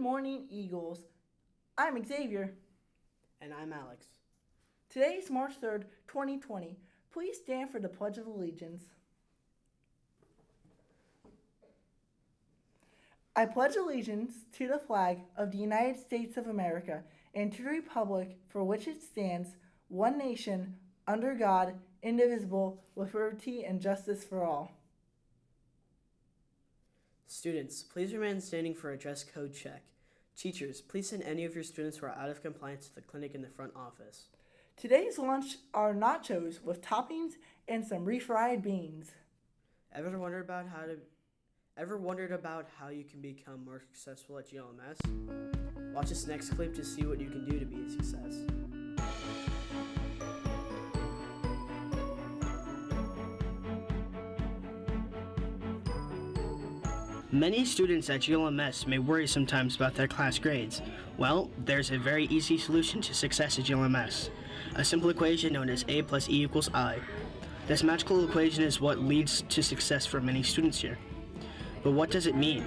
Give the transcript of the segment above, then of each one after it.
morning, Eagles. I'm Xavier. And I'm Alex. Today is March 3rd, 2020. Please stand for the Pledge of Allegiance. I pledge allegiance to the flag of the United States of America and to the republic for which it stands, one nation, under God, indivisible, with liberty and justice for all. Students, please remain standing for a dress code check. Teachers, please send any of your students who are out of compliance to the clinic in the front office. Today's lunch are nachos with toppings and some refried beans. Ever wondered about how you can become more successful at GLMS? Watch this next clip to see what you can do to be a success. Many students at GLMS may worry sometimes about their class grades. Well, there's a very easy solution to success at GLMS, a simple equation known as A plus E equals I. This magical equation is what leads to success for many students here. But what does it mean?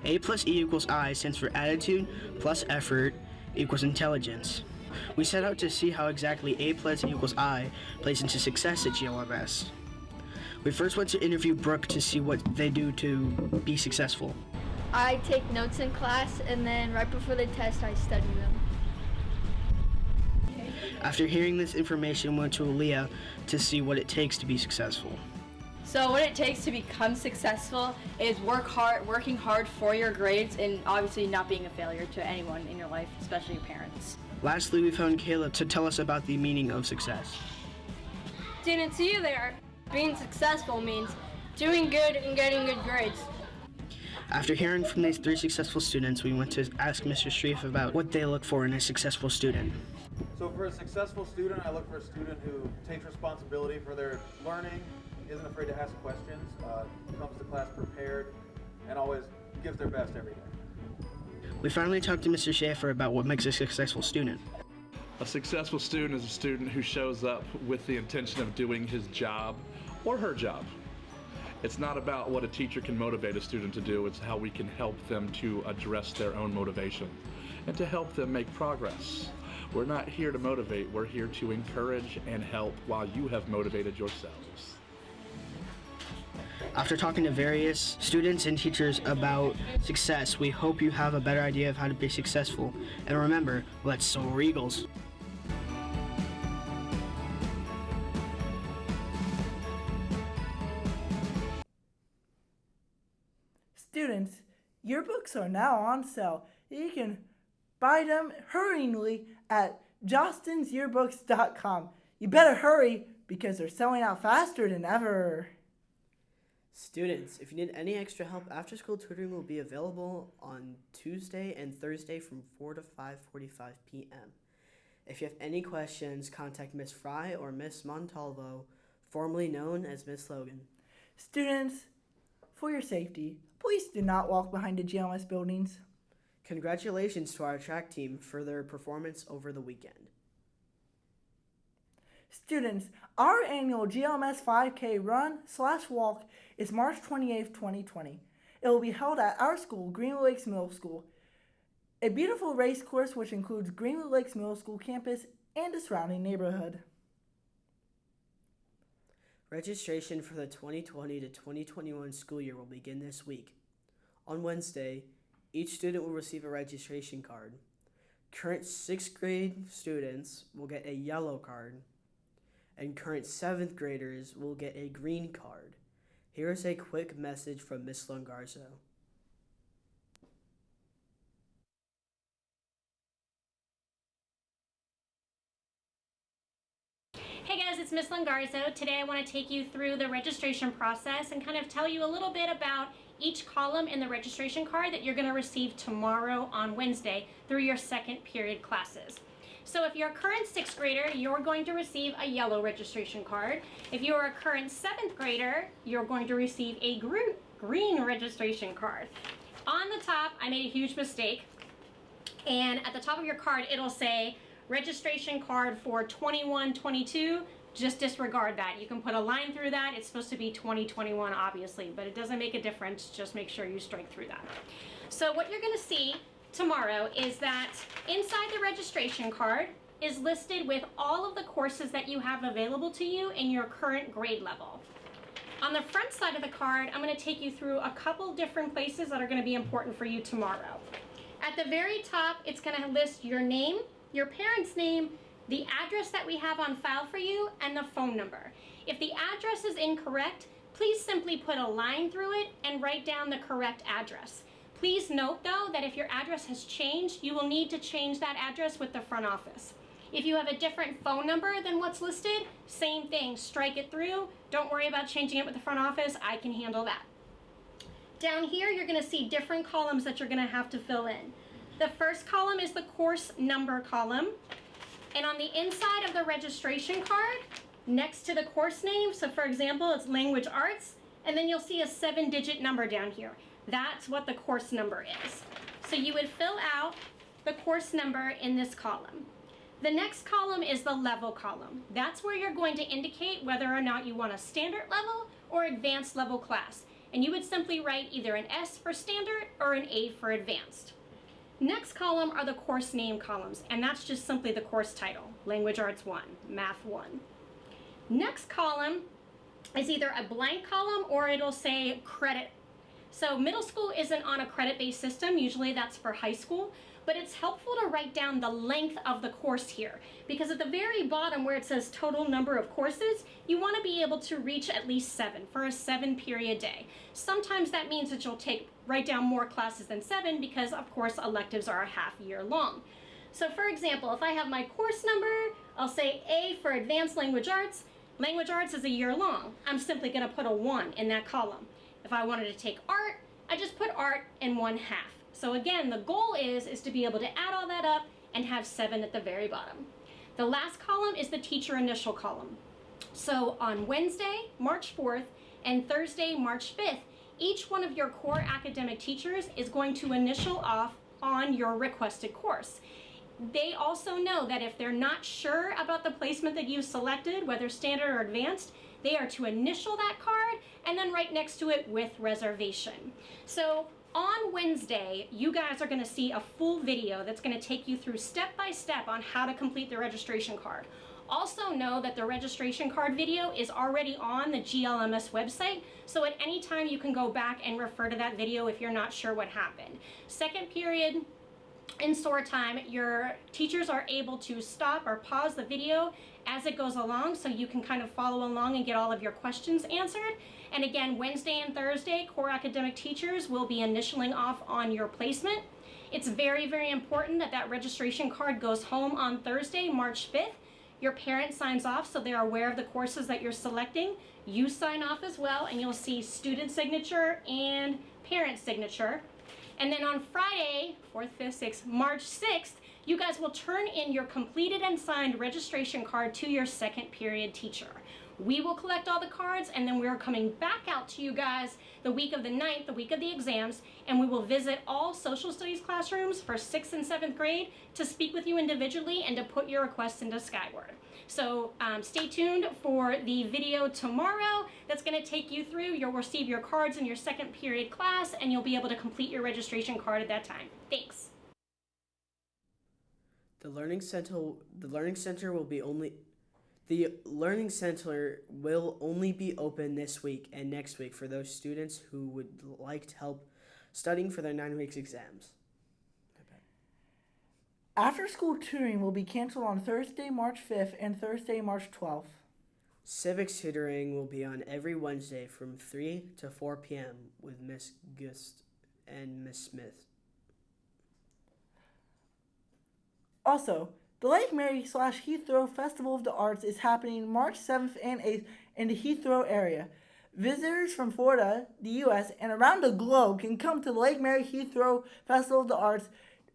A plus E equals I stands for attitude plus effort equals intelligence. We set out to see how exactly A plus E equals I plays into success at GLMS. We first went to interview Brooke to see what they do to be successful. I take notes in class, and then right before the test, I study them. After hearing this information, we went to Aaliyah to see what it takes to be successful. So what it takes to become successful is working hard for your grades, and obviously not being a failure to anyone in your life, especially your parents. Lastly, we found Caleb to tell us about the meaning of success. Students, see you there. Being successful means doing good and getting good grades. After hearing from these three successful students, we went to ask Mr. Streif about what they look for in a successful student. So for a successful student, I look for a student who takes responsibility for their learning, isn't afraid to ask questions, comes to class prepared, and always gives their best every day. We finally talked to Mr. Schaefer about what makes a successful student. A successful student is a student who shows up with the intention of doing his job or her job. It's not about what a teacher can motivate a student to do, it's how we can help them to address their own motivation and to help them make progress. We're not here to motivate, we're here to encourage and help while you have motivated yourselves. After talking to various students and teachers about success, we hope you have a better idea of how to be successful. And remember, let's soar Eagles. Students, yearbooks are now on sale. You can buy them hurriedly at jostensyearbooks.com. You better hurry because they're selling out faster than ever. Students, if you need any extra help, after-school tutoring will be available on Tuesday and Thursday from 4 to 5:45 p.m. If you have any questions, contact Miss Fry or Miss Montalvo, formerly known as Miss Logan. Students, for your safety, please do not walk behind the GLMS buildings. Congratulations to our track team for their performance over the weekend. Students, our annual GLMS 5K run/walk is March 28th, 2020. It will be held at our school, Greenwood Lakes Middle School, a beautiful race course which includes Greenwood Lakes Middle School campus and the surrounding neighborhood. Registration for the 2020 to 2021 school year will begin this week. On Wednesday, each student will receive a registration card. Current 6th grade students will get a yellow card, and current 7th graders will get a green card. Here is a quick message from Miss Longarzo. Hey guys, it's Miss Longarzo. Today I want to take you through the registration process and kind of tell you a little bit about each column in the registration card that you're going to receive tomorrow on Wednesday through your second period classes. So if you're a current 6th grader, you're going to receive a yellow registration card. If you're a current 7th grader, you're going to receive a green registration card. On the top, I made a huge mistake, and at the top of your card, it'll say registration card for 21-22. Just disregard that. You can put a line through that. It's supposed to be 2021, obviously, but it doesn't make a difference. Just make sure you strike through that. So what you're going to see tomorrow is that inside the registration card is listed with all of the courses that you have available to you in your current grade level. On the front side of the card, I'm going to take you through a couple different places that are going to be important for you tomorrow. At the very top, it's going to list your name, your parents' name, the address that we have on file for you, and the phone number. If the address is incorrect, please simply put a line through it and write down the correct address. Please note though that if your address has changed, you will need to change that address with the front office. If you have a different phone number than what's listed, same thing, strike it through. Don't worry about changing it with the front office, I can handle that. Down here, you're gonna see different columns that you're gonna have to fill in. The first column is the course number column. And on the inside of the registration card, next to the course name, so for example, it's language arts, and then you'll see a 7-digit number down here. That's what the course number is. So you would fill out the course number in this column. The next column is the level column. That's where you're going to indicate whether or not you want a standard level or advanced level class. And you would simply write either an S for standard or an A for advanced. Next column are the course name columns, and that's just simply the course title, Language Arts 1, Math 1. Next column is either a blank column or it'll say credit. So middle school isn't on a credit-based system, usually that's for high school, but it's helpful to write down the length of the course here, because at the very bottom where it says total number of courses, you want to be able to reach at least 7 for a 7-period day. Sometimes that means that you'll write down more classes than 7 because of course electives are a half year long. So for example, if I have my course number, I'll say A for Advanced Language Arts. Language Arts is a year long. I'm simply going to put a 1 in that column. If I wanted to take art, I just put art in 1/2. So again, the goal is to be able to add all that up and have 7 at the very bottom. The last column is the teacher initial column. So on Wednesday, March 4th, and Thursday, March 5th, each one of your core academic teachers is going to initial off on your requested course. They also know that if they're not sure about the placement that you've selected, whether standard or advanced, they are to initial that card and then right next to it with reservation. So on Wednesday, you guys are going to see a full video that's going to take you through step by step on how to complete the registration card. Also know that the registration card video is already on the GLMS website, so at any time you can go back and refer to that video if you're not sure what happened. Second period, in SOAR time, your teachers are able to stop or pause the video as it goes along so you can kind of follow along and get all of your questions answered. And again, Wednesday and Thursday, core academic teachers will be initialing off on your placement. It's very, very important that that registration card goes home on Thursday, March 5th. Your parent signs off so they're aware of the courses that you're selecting. You sign off as well, and you'll see student signature and parent signature. And then on Friday, 4th, 5th, 6th, March 6th, you guys will turn in your completed and signed registration card to your second period teacher. We will collect all the cards, and then we're coming back out to you guys the week of the 9th, the week of the exams, and we will visit all social studies classrooms for 6th and 7th grade to speak with you individually and to put your requests into Skyward. So stay tuned for the video tomorrow that's going to take you through. You'll receive your cards in your second period class, and you'll be able to complete your registration card at that time. Thanks. The Learning Center will only be open this week and next week for those students who would like to help studying for their 9 weeks exams. After-school tutoring will be canceled on Thursday, March 5th and Thursday, March 12th. Civics tutoring will be on every Wednesday from 3 to 4 p.m. with Miss Gust and Miss Smith. Also, the Lake Mary / Heathrow Festival of the Arts is happening March 7th and 8th in the Heathrow area. Visitors from Florida, the U.S., and around the globe can come to the Lake Mary Heathrow Festival of the Arts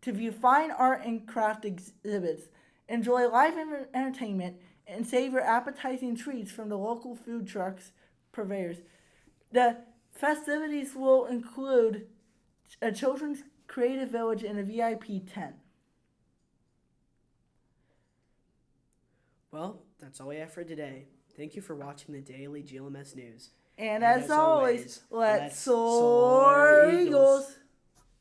to view fine art and craft exhibits, enjoy live entertainment, and savor appetizing treats from the local food trucks purveyors. The festivities will include a children's creative village and a VIP tent. Well, that's all we have for today. Thank you for watching the Daily GLMS News. And as always, let's soar, Eagles!